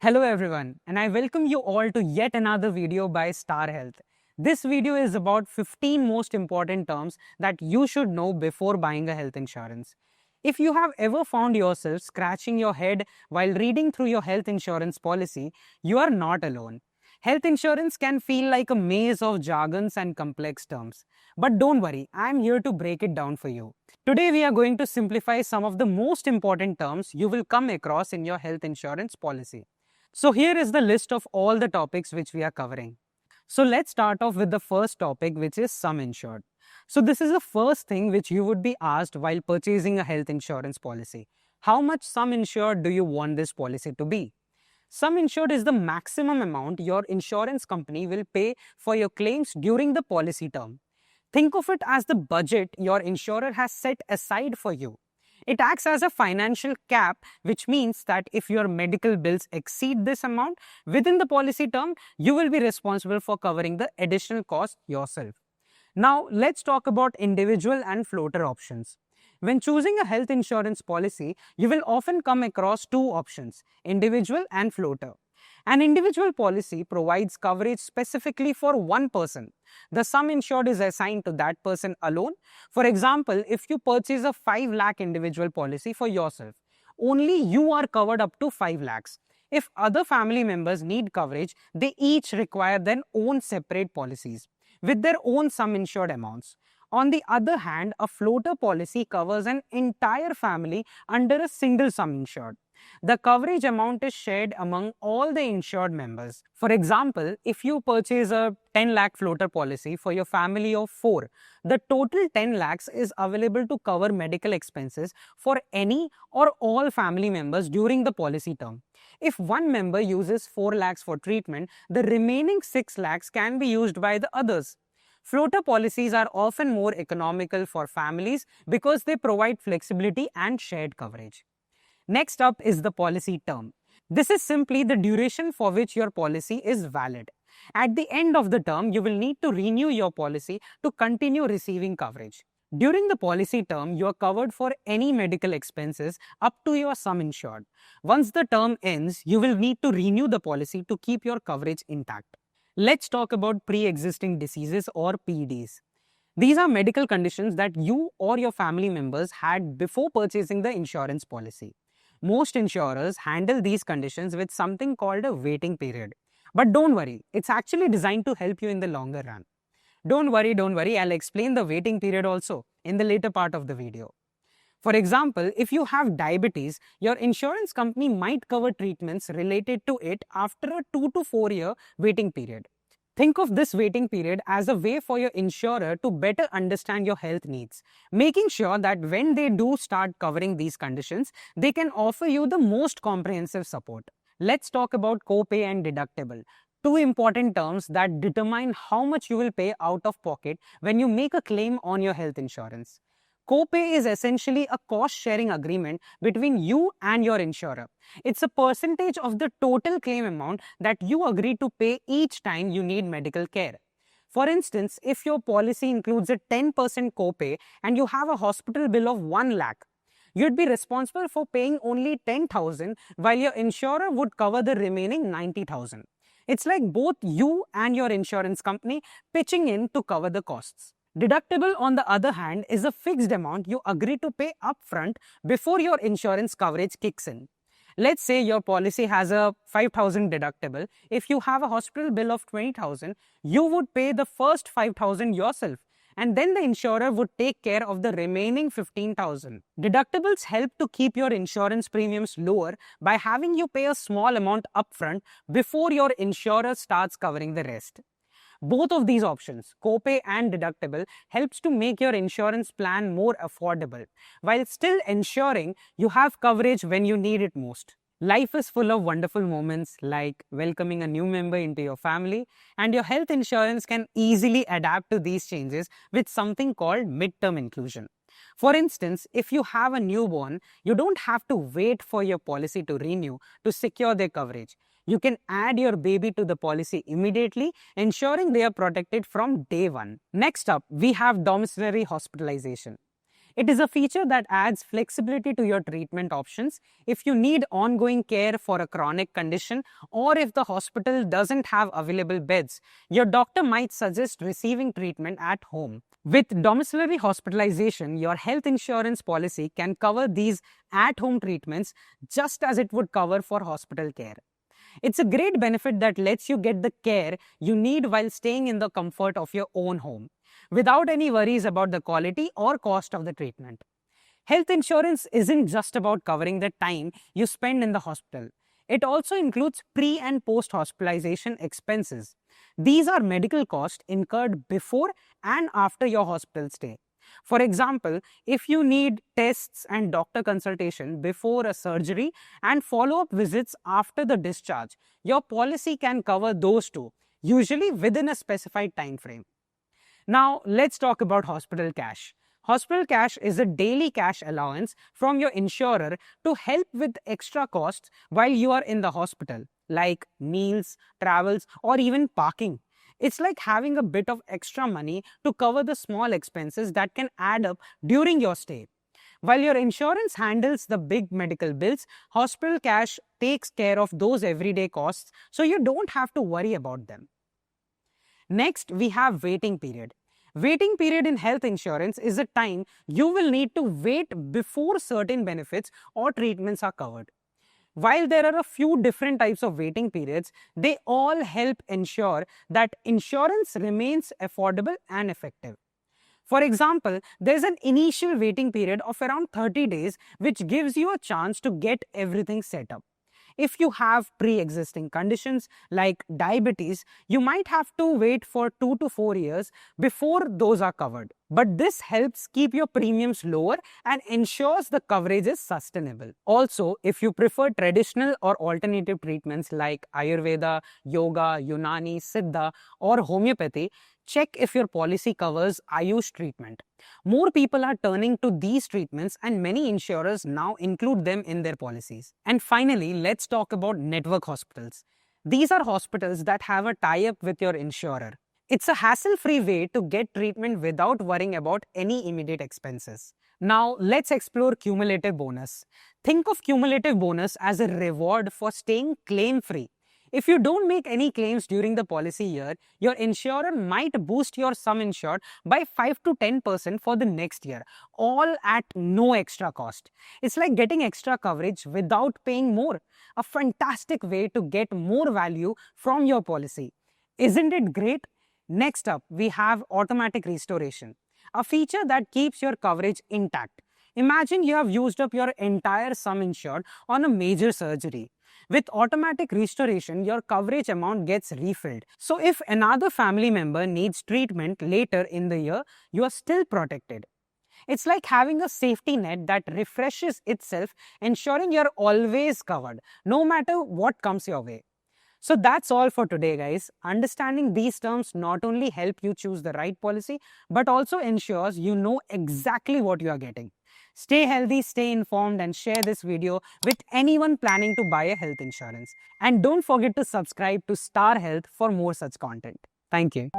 Hello everyone, and I welcome you all to yet another video by Star Health. This video is about 15 most important terms that you should know before buying a health insurance. If you have ever found yourself scratching your head while reading through your health insurance policy, you are not alone. Health insurance can feel like a maze of jargons and complex terms. But don't worry, I'm here to break it down for you. Today, we are going to simplify some of the most important terms you will come across in your health insurance policy. So here is the list of all the topics which we are covering. So let's start off with the first topic, which is sum insured. So this is the first thing which you would be asked while purchasing a health insurance policy. How much sum insured do you want this policy to be? Sum insured is the maximum amount your insurance company will pay for your claims during the policy term. Think of it as the budget your insurer has set aside for you. It acts as a financial cap, which means that if your medical bills exceed this amount within the policy term, you will be responsible for covering the additional cost yourself. Now, let's talk about individual and floater options. When choosing a health insurance policy, you will often come across two options, individual and floater. An individual policy provides coverage specifically for one person. The sum insured is assigned to that person alone. For example, if you purchase a 5 lakh individual policy for yourself, only you are covered up to 5 lakhs. If other family members need coverage, they each require their own separate policies with their own sum insured amounts. On the other hand, a floater policy covers an entire family under a single sum insured. The coverage amount is shared among all the insured members. For example, if you purchase a 10 lakh floater policy for your family of 4, the total 10 lakhs is available to cover medical expenses for any or all family members during the policy term. If one member uses 4 lakhs for treatment, the remaining 6 lakhs can be used by the others. Floater policies are often more economical for families because they provide flexibility and shared coverage. Next up is the policy term. This is simply the duration for which your policy is valid. At the end of the term, you will need to renew your policy to continue receiving coverage. During the policy term, you are covered for any medical expenses up to your sum insured. Once the term ends, you will need to renew the policy to keep your coverage intact. Let's talk about pre-existing diseases or PEDs. These are medical conditions that you or your family members had before purchasing the insurance policy. Most insurers handle these conditions with something called a waiting period. But don't worry, it's actually designed to help you in the longer run. Don't worry, I'll explain the waiting period also in the later part of the video. For example, if you have diabetes, your insurance company might cover treatments related to it after a 2 to 4 year waiting period. Think of this waiting period as a way for your insurer to better understand your health needs, making sure that when they do start covering these conditions, they can offer you the most comprehensive support. Let's talk about copay and deductible, two important terms that determine how much you will pay out of pocket when you make a claim on your health insurance. Copay is essentially a cost-sharing agreement between you and your insurer. It's a percentage of the total claim amount that you agree to pay each time you need medical care. For instance, if your policy includes a 10% copay and you have a hospital bill of 1 lakh, you'd be responsible for paying only 10,000 while your insurer would cover the remaining 90,000. It's like both you and your insurance company pitching in to cover the costs. Deductible, on the other hand, is a fixed amount you agree to pay upfront before your insurance coverage kicks in. Let's say your policy has a 5,000 deductible. If you have a hospital bill of 20,000, you would pay the first 5,000 yourself, and then the insurer would take care of the remaining 15,000. Deductibles help to keep your insurance premiums lower by having you pay a small amount upfront before your insurer starts covering the rest. Both of these options, copay and deductible, helps to make your insurance plan more affordable while still ensuring you have coverage when you need it most. Life is full of wonderful moments like welcoming a new member into your family, and your health insurance can easily adapt to these changes with something called midterm inclusion. For instance, if you have a newborn, you don't have to wait for your policy to renew to secure their coverage. You can add your baby to the policy immediately, ensuring they are protected from day one. Next up, we have domiciliary hospitalization. It is a feature that adds flexibility to your treatment options if you need ongoing care for a chronic condition or if the hospital doesn't have available beds. Your doctor might suggest receiving treatment at home. With domiciliary hospitalization, your health insurance policy can cover these at-home treatments just as it would cover for hospital care. It's a great benefit that lets you get the care you need while staying in the comfort of your own home, without any worries about the quality or cost of the treatment. Health insurance isn't just about covering the time you spend in the hospital. It also includes pre- and post-hospitalization expenses. These are medical costs incurred before and after your hospital stay. For example, if you need tests and doctor consultation before a surgery and follow-up visits after the discharge, your policy can cover those too, usually within a specified time frame. Now, let's talk about hospital cash. Hospital cash is a daily cash allowance from your insurer to help with extra costs while you are in the hospital, like meals, travels, or even parking. It's like having a bit of extra money to cover the small expenses that can add up during your stay. While your insurance handles the big medical bills, hospital cash takes care of those everyday costs, so you don't have to worry about them. Next, we have waiting period. Waiting period in health insurance is a time you will need to wait before certain benefits or treatments are covered. While there are a few different types of waiting periods, they all help ensure that insurance remains affordable and effective. For example, there's an initial waiting period of around 30 days, which gives you a chance to get everything set up. If you have pre-existing conditions like diabetes, you might have to wait for 2 to 4 years before those are covered. But this helps keep your premiums lower and ensures the coverage is sustainable. Also, if you prefer traditional or alternative treatments like Ayurveda, Yoga, Unani, Siddha, or homeopathy, check if your policy covers Ayush treatment. More people are turning to these treatments and many insurers now include them in their policies. And finally, let's talk about network hospitals. These are hospitals that have a tie-up with your insurer. It's a hassle-free way to get treatment without worrying about any immediate expenses. Now, let's explore cumulative bonus. Think of cumulative bonus as a reward for staying claim-free. If you don't make any claims during the policy year, your insurer might boost your sum insured by 5 to 10% for the next year, all at no extra cost. It's like getting extra coverage without paying more. A fantastic way to get more value from your policy. Isn't it great? Next up, we have automatic restoration, a feature that keeps your coverage intact. Imagine you have used up your entire sum insured on a major surgery. With automatic restoration, your coverage amount gets refilled. So if another family member needs treatment later in the year, you are still protected. It's like having a safety net that refreshes itself, ensuring you're always covered, no matter what comes your way. So that's all for today, guys. Understanding these terms not only help you choose the right policy, but also ensures you know exactly what you are getting. Stay healthy, stay informed, and share this video with anyone planning to buy a health insurance. And don't forget to subscribe to Star Health for more such content. Thank you.